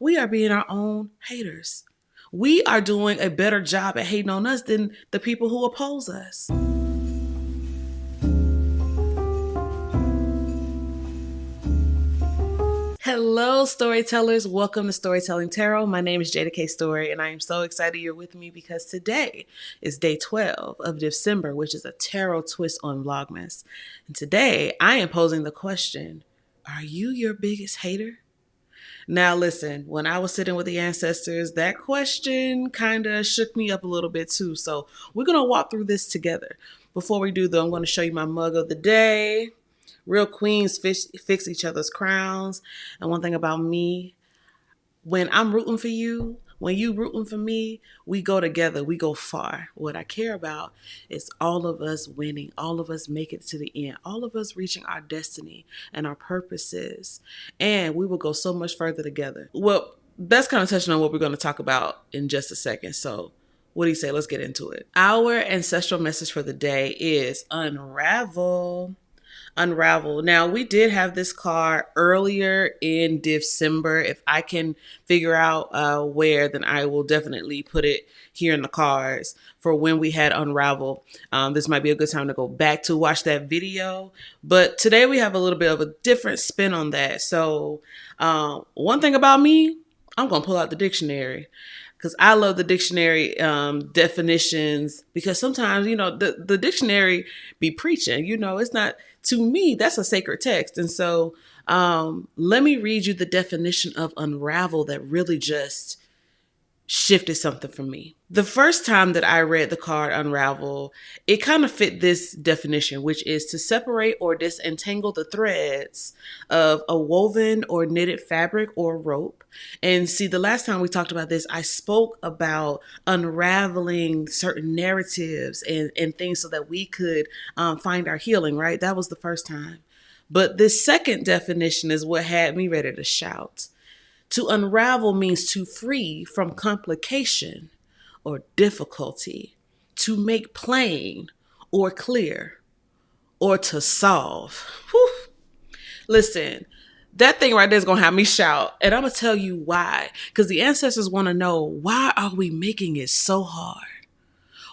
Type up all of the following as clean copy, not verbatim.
we are being our own haters. We are doing a better job at hating on us than the people who oppose us. Hello, storytellers. Welcome to Storytelling Tarot. My name is Jeida K, and I am so excited you're with me because today is day 12 of Divcember, which is a tarot twist on Vlogmas. And today I am posing the question, are you your biggest hater? Now listen, when I was sitting with the ancestors, that question kind of shook me up a little bit too. So we're going to walk through this together. Before we do though, I'm going to show you my mug of the day. Real queens fix each other's crowns. And one thing about me, when I'm rooting for you, when you rooting for me, we go together, we go far. What I care about is all of us winning, all of us make it to the end, all of us reaching our destiny and our purposes. And we will go so much further together. Well, that's kind of touching on what we're going to talk about in just a second. So what do you say? Let's get into it. Our ancestral message for the day is unravel. Unravel. Now, we did have this card earlier in Divcember. If I can figure out where, then I will definitely put it here in the cards for when we had unravel. This might be a good time to go back to watch that video. But today we have a little bit of a different spin on that. So one thing about me, I'm going to pull out the dictionary. Because I love the dictionary definitions, because sometimes, the dictionary be preaching, it's not, to me, that's a sacred text. And so let me read you the definition of unravel that really just shifted something for me. The first time that I read the card unravel, it kind of fit this definition, which is to separate or disentangle the threads of a woven or knitted fabric or rope. And see, the last time we talked about this, I spoke about unraveling certain narratives and things so that we could find our healing, right? That was the first time. But this second definition is what had me ready to shout. To unravel means to free from complication or difficulty, to make plain or clear, or to solve. Whew. Listen, that thing right there is going to have me shout. And I'm going to tell you why. Because the ancestors want to know, why are we making it so hard?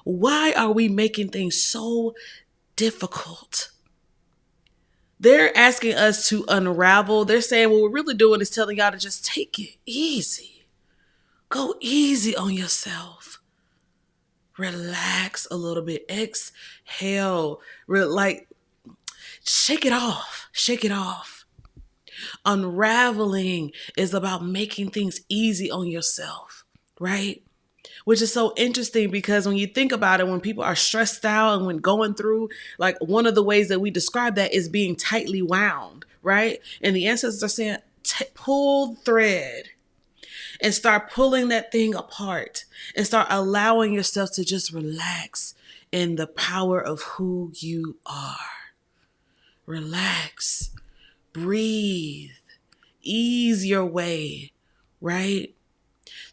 Why are we making things so difficult? They're asking us to unravel. They're saying what we're really doing is telling y'all to just take it easy. Go easy on yourself. Relax a little bit. Exhale. Shake it off. Shake it off. Unraveling is about making things easy on yourself, right? Which is so interesting because when you think about it, when people are stressed out and when going through, like, one of the ways that we describe that is being tightly wound, right? And the ancestors are saying, pull the thread and start pulling that thing apart and start allowing yourself to just relax in the power of who you are. Relax, breathe, ease your way, right?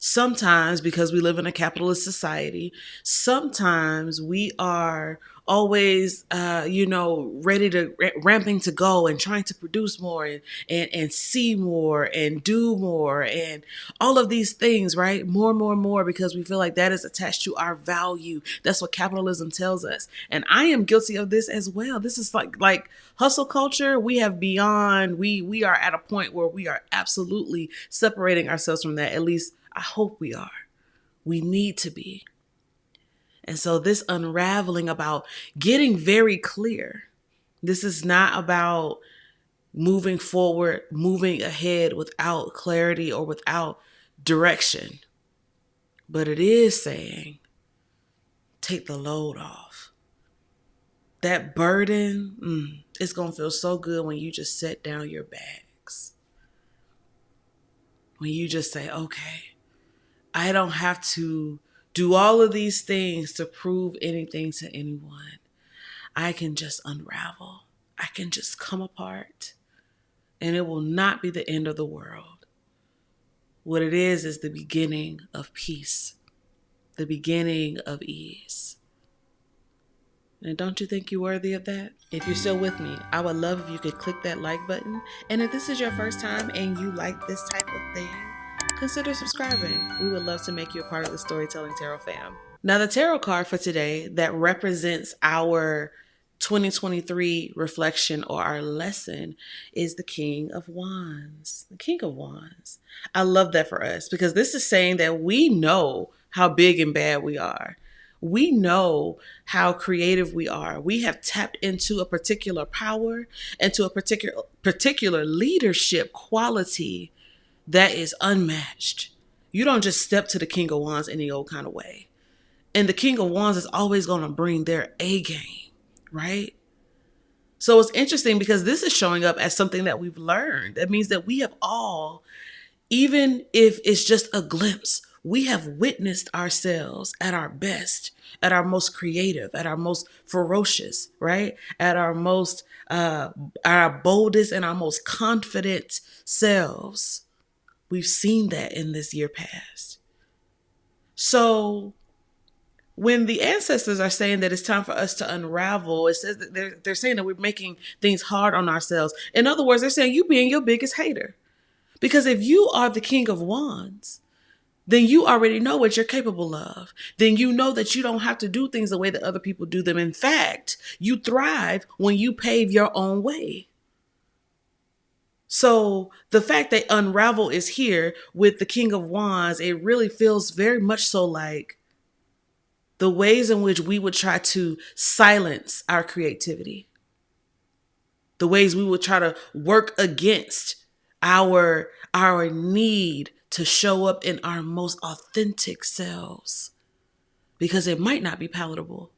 Sometimes, because we live in a capitalist society, sometimes we are always, ready to ramping to go and trying to produce more and see more and do more and all of these things, right? More, because we feel like that is attached to our value. That's what capitalism tells us. And I am guilty of this as well. This is like hustle culture. We have beyond, we are at a point where we are absolutely separating ourselves from that. At least I hope we are. We need to be. And so this unraveling about getting very clear. This is not about moving forward, moving ahead without clarity or without direction. But it is saying, take the load off. That burden, it's going to feel so good when you just set down your bags. When you just say, okay, I don't have to do all of these things to prove anything to anyone. I can just unravel. I can just come apart, and it will not be the end of the world. What it is the beginning of peace, the beginning of ease. And don't you think you're worthy of that? If you're still with me, I would love if you could click that like button. And if this is your first time and you like this type of thing, consider subscribing. We would love to make you a part of the Storytelling Tarot fam. Now, the tarot card for today that represents our 2023 reflection or our lesson is the King of Wands. The King of Wands. I love that for us because this is saying that we know how big and bad we are. We know how creative we are. We have tapped into a particular power and to a particular leadership quality that is unmatched. You don't just step to the King of Wands any old kind of way. And the King of Wands is always going to bring their A game, right? So it's interesting because this is showing up as something that we've learned. That means that we have all, even if it's just a glimpse, we have witnessed ourselves at our best, at our most creative, at our most ferocious, right? At our most, our boldest and our most confident selves. We've seen that in this year past. So when the ancestors are saying that it's time for us to unravel, it says that they're saying that we're making things hard on ourselves. In other words, they're saying you being your biggest hater. Because if you are the King of Wands, then you already know what you're capable of. Then you know that you don't have to do things the way that other people do them. In fact, you thrive when you pave your own way. So the fact that unravel is here with the King of Wands, it really feels very much so like the ways in which we would try to silence our creativity, the ways we would try to work against our need to show up in our most authentic selves, because it might not be palatable,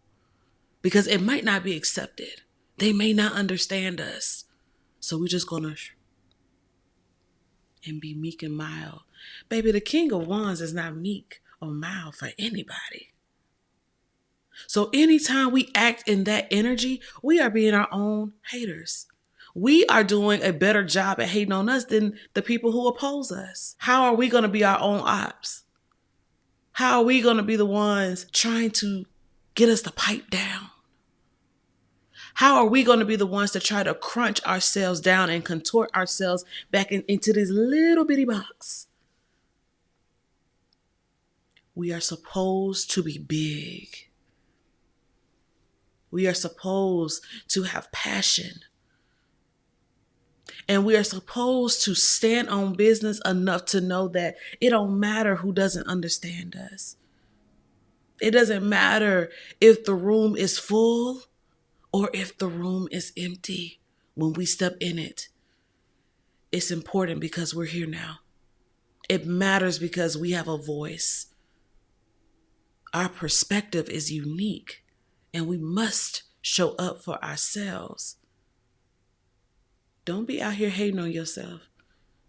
because it might not be accepted. They may not understand us. So we're just gonna and be meek and mild. Baby, the King of Wands is not meek or mild for anybody. So anytime we act in that energy, we are being our own haters. We are doing a better job at hating on us than the people who oppose us. How are we going to be our own ops? How are we going to be the ones trying to get us to pipe down? How are we going to be the ones to try to crunch ourselves down and contort ourselves back into this little bitty box? We are supposed to be big. We are supposed to have passion. And we are supposed to stand on business enough to know that it don't matter who doesn't understand us. It doesn't matter if the room is full or if the room is empty when we step in it. It's important because we're here now. It matters because we have a voice. Our perspective is unique and we must show up for ourselves. Don't be out here hating on yourself.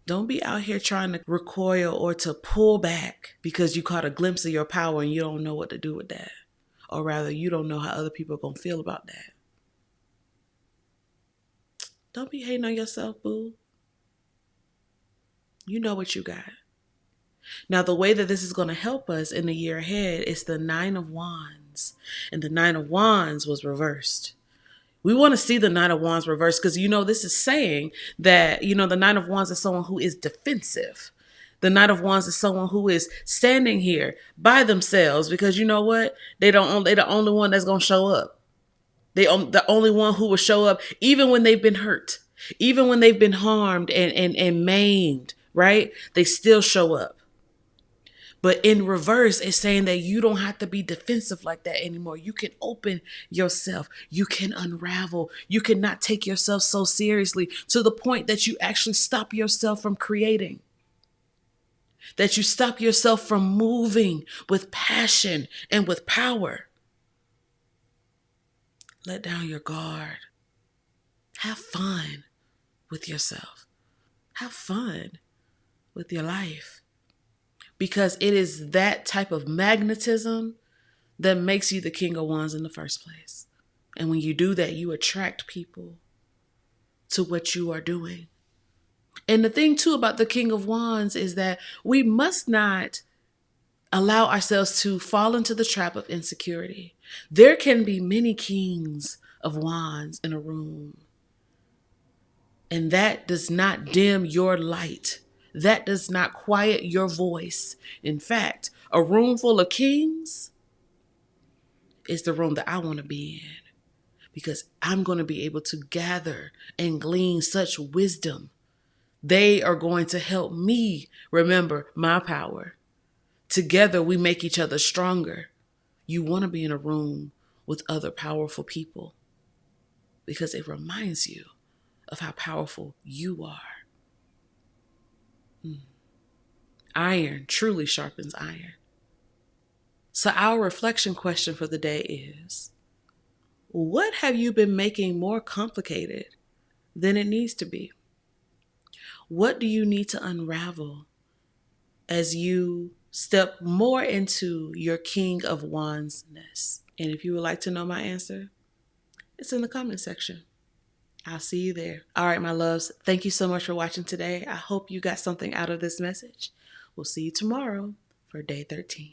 Don't be out here trying to recoil or to pull back because you caught a glimpse of your power and you don't know what to do with that. Or rather, you don't know how other people are going to feel about that. Don't be hating on yourself, boo. You know what you got. Now, the way that this is going to help us in the year ahead is the Nine of Wands. And the Nine of Wands was reversed. We want to see the Nine of Wands reversed because, this is saying that, the Nine of Wands is someone who is defensive. The Knight of Wands is someone who is standing here by themselves because you know what? They're the only one that's going to show up. The only one who will show up even when they've been hurt, even when they've been harmed and maimed, right? They still show up. But in reverse, it's saying that you don't have to be defensive like that anymore. You can open yourself. You can unravel. You cannot take yourself so seriously to the point that you actually stop yourself from creating. That you stop yourself from moving with passion and with power. Let down your guard. Have fun with yourself. Have fun with your life. Because it is that type of magnetism that makes you the King of Wands in the first place. And when you do that, you attract people to what you are doing. And the thing too about the King of Wands is that we must not allow ourselves to fall into the trap of insecurity. There can be many kings of wands in a room. And that does not dim your light. that does not quiet your voice. In fact, a room full of kings is the room that I want to be in, because I'm going to be able to gather and glean such wisdom. They are going to help me remember my power. Together, we make each other stronger. You want to be in a room with other powerful people because it reminds you of how powerful you are. Iron truly sharpens iron. So our reflection question for the day is, what have you been making more complicated than it needs to be? What do you need to unravel as you step more into your King of Wands-ness? And if you would like to know my answer, it's in the comment section. I'll see you there. All right, my loves, thank you so much for watching today. I hope you got something out of this message. We'll see you tomorrow for day 13.